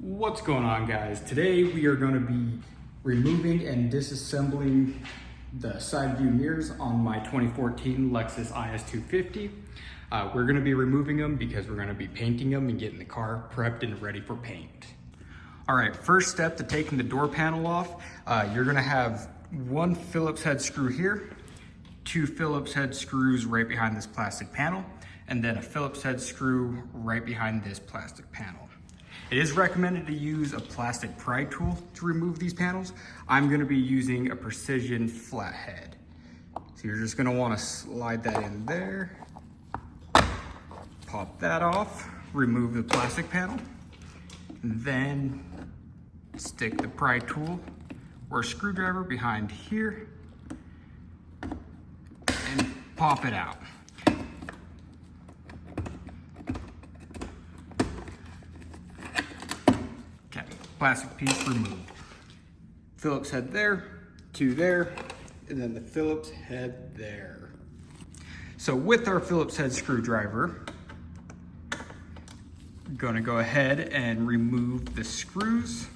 What's going on, guys? Today we are going to be removing and disassembling the side view mirrors on my 2014 Lexus is250. We're going to be removing them because we're going to be painting them and getting the car prepped and ready for paint. All right, first step to taking the door panel off, you're going to have one Phillips head screw here, two Phillips head screws right behind this plastic panel, and then a Phillips head screw right behind this plastic panel. It is recommended to use a plastic pry tool to remove these panels. I'm going to be using a precision flathead. So you're just going to want to slide that in there, pop that off, remove the plastic panel, and then stick the pry tool or screwdriver behind here and pop it out. Plastic piece removed. Phillips head there, two there, and then the Phillips head there. So with our Phillips head screwdriver, I'm gonna go ahead and remove the screws.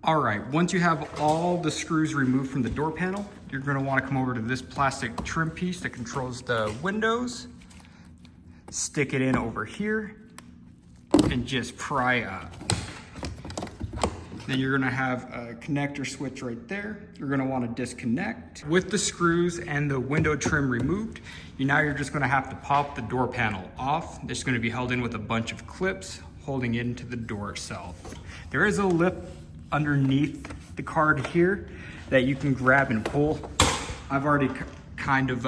All right, once you have all the screws removed from the door panel, you're gonna wanna come over to this plastic trim piece that controls the windows, stick it in over here, and just pry up. Then you're gonna have a connector switch right there. You're gonna wanna disconnect. With the screws and the window trim removed, now you're just gonna have to pop the door panel off. It's gonna be held in with a bunch of clips holding into the door itself. There is a lip underneath the card here that you can grab and pull. I've already kind of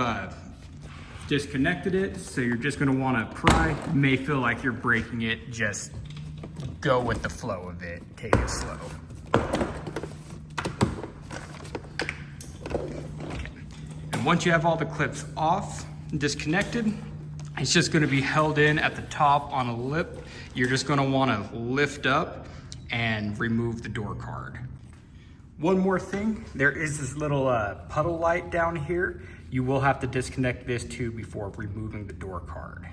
disconnected it, so you're just gonna wanna pry. You may feel like you're breaking it, just go with the flow of it, take it slow. Okay. And once you have all the clips off and disconnected, it's just gonna be held in at the top on a lip. You're just gonna wanna lift up and remove the door card. One more thing, there is this little puddle light down here. You will have to disconnect this too before removing the door card.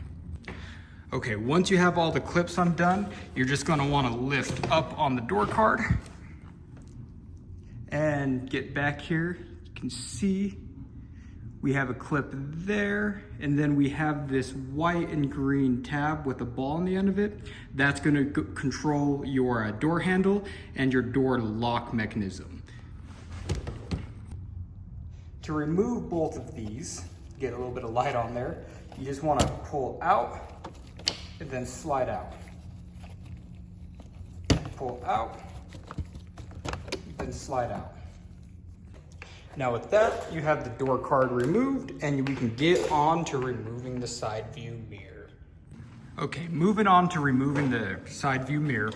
Okay, once you have all the clips undone, you're just gonna wanna lift up on the door card and get back here. You can see we have a clip there, and then we have this white and green tab with a ball on the end of it. That's gonna control your door handle and your door lock mechanism. To remove both of these, get a little bit of light on there, you just wanna pull out and then slide out. Pull out, then slide out. Now with that, you have the door card removed and we can get on to removing the side view mirror. Okay, moving on to removing the side view mirror.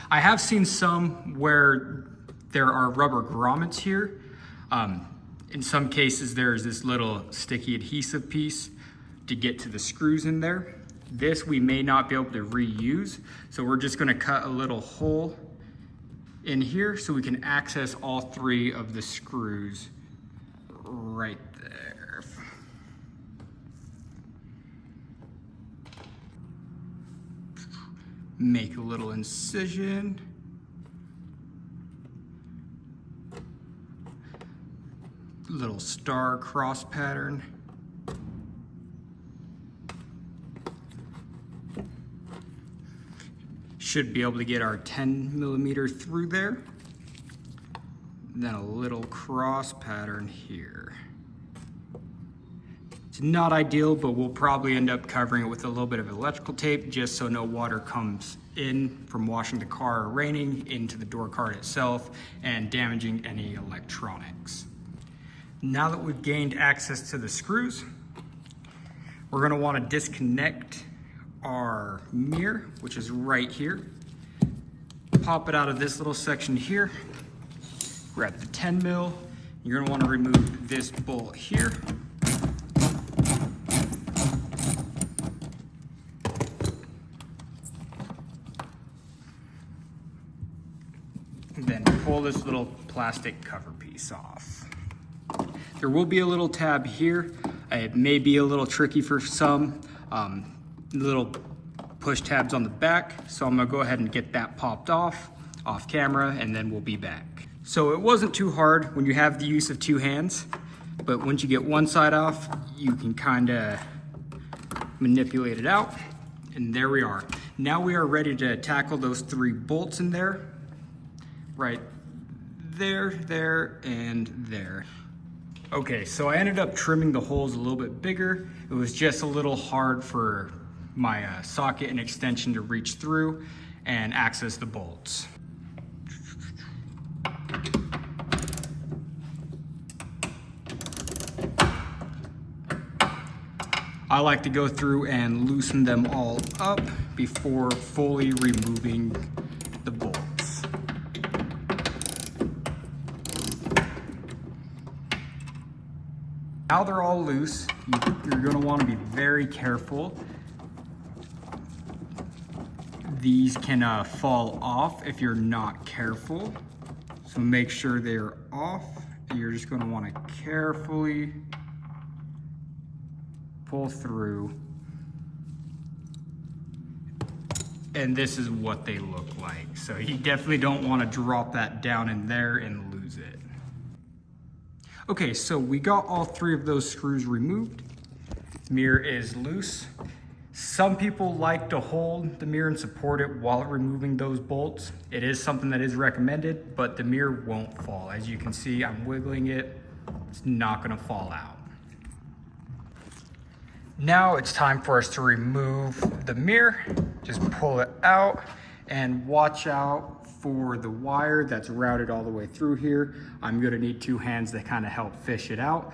I have seen some where there are rubber grommets here. In some cases, there's this little sticky adhesive piece to get to the screws in there. This we may not be able to reuse, so we're just gonna cut a little hole in here so we can access all three of the screws right there. Make a little incision. Little star cross pattern. Should be able to get our 10mm through there. Then a little cross pattern here. It's not ideal, but we'll probably end up covering it with a little bit of electrical tape just so no water comes in from washing the car or raining into the door card itself and damaging any electronics. Now that we've gained access to the screws, we're gonna wanna disconnect our mirror, which is right here. Pop it out of this little section here. Grab the 10mm. You're gonna wanna remove this bolt here. pull this little plastic cover piece off. There will be a little tab here. It may be a little tricky for some. Little push tabs on the back. So I'm gonna go ahead and get that popped off camera, and then we'll be back. So it wasn't too hard when you have the use of two hands, but once you get one side off, you can kind of manipulate it out, and there we are. Now we are ready to tackle those 3 bolts in there, right there, there, and there. Okay, so I ended up trimming the holes a little bit bigger. It was just a little hard for my socket and extension to reach through and access the bolts. I like to go through and loosen them all up before fully removing the bolts. Now they're all loose, you're going to want to be very careful. These can fall off if you're not careful. So make sure they're off. You're just going to want to carefully pull through. And this is what they look like. So you definitely don't want to drop that down in there and lose it. Okay, so we got all 3 of those screws removed. The mirror is loose. Some people like to hold the mirror and support it while removing those bolts. It is something that is recommended, but the mirror won't fall. As you can see, I'm wiggling it. It's not gonna fall out. Now it's time for us to remove the mirror. Just pull it out and watch out for the wire that's routed all the way through here. I'm gonna need 2 hands to kind of help fish it out.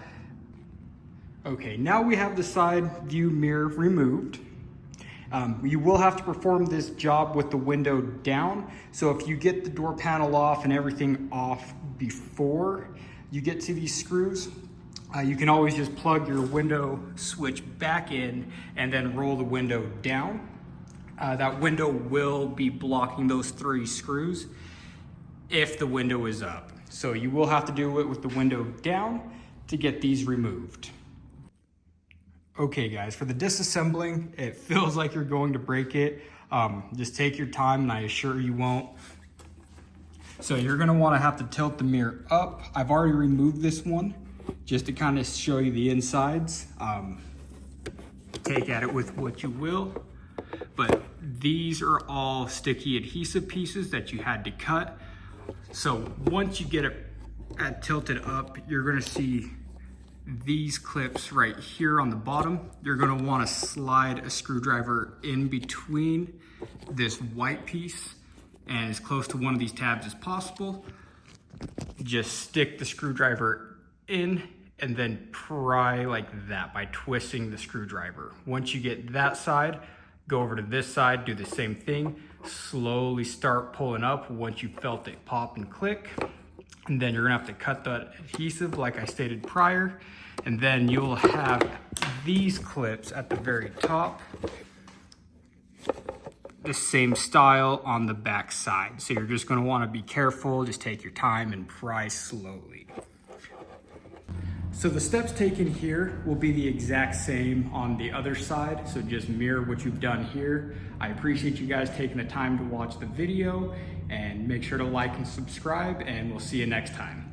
Okay, now we have the side view mirror removed. You will have to perform this job with the window down. So if you get the door panel off and everything off before you get to these screws, you can always just plug your window switch back in and then roll the window down. That window will be blocking those 3 screws if the window is up. So you will have to do it with the window down to get these removed. Okay guys, for the disassembling, it feels like you're going to break it. Just take your time and I assure you won't. So you're gonna wanna have to tilt the mirror up. I've already removed this one just to kind of show you the insides. Take at it with what you will, but these are all sticky adhesive pieces that you had to cut. So once you get it tilted up, you're gonna see these clips right here on the bottom. You're gonna wanna slide a screwdriver in between this white piece and as close to one of these tabs as possible. Just stick the screwdriver in and then pry like that by twisting the screwdriver. Once you get that side, go over to this side, do the same thing. Slowly start pulling up once you felt it pop and click. And then you're gonna have to cut that adhesive like I stated prior. And then you'll have these clips at the very top, the same style on the back side. So you're just gonna wanna be careful, just take your time and pry slowly. So the steps taken here will be the exact same on the other side. So just mirror what you've done here. I appreciate you guys taking the time to watch the video, and make sure to like and subscribe, and we'll see you next time.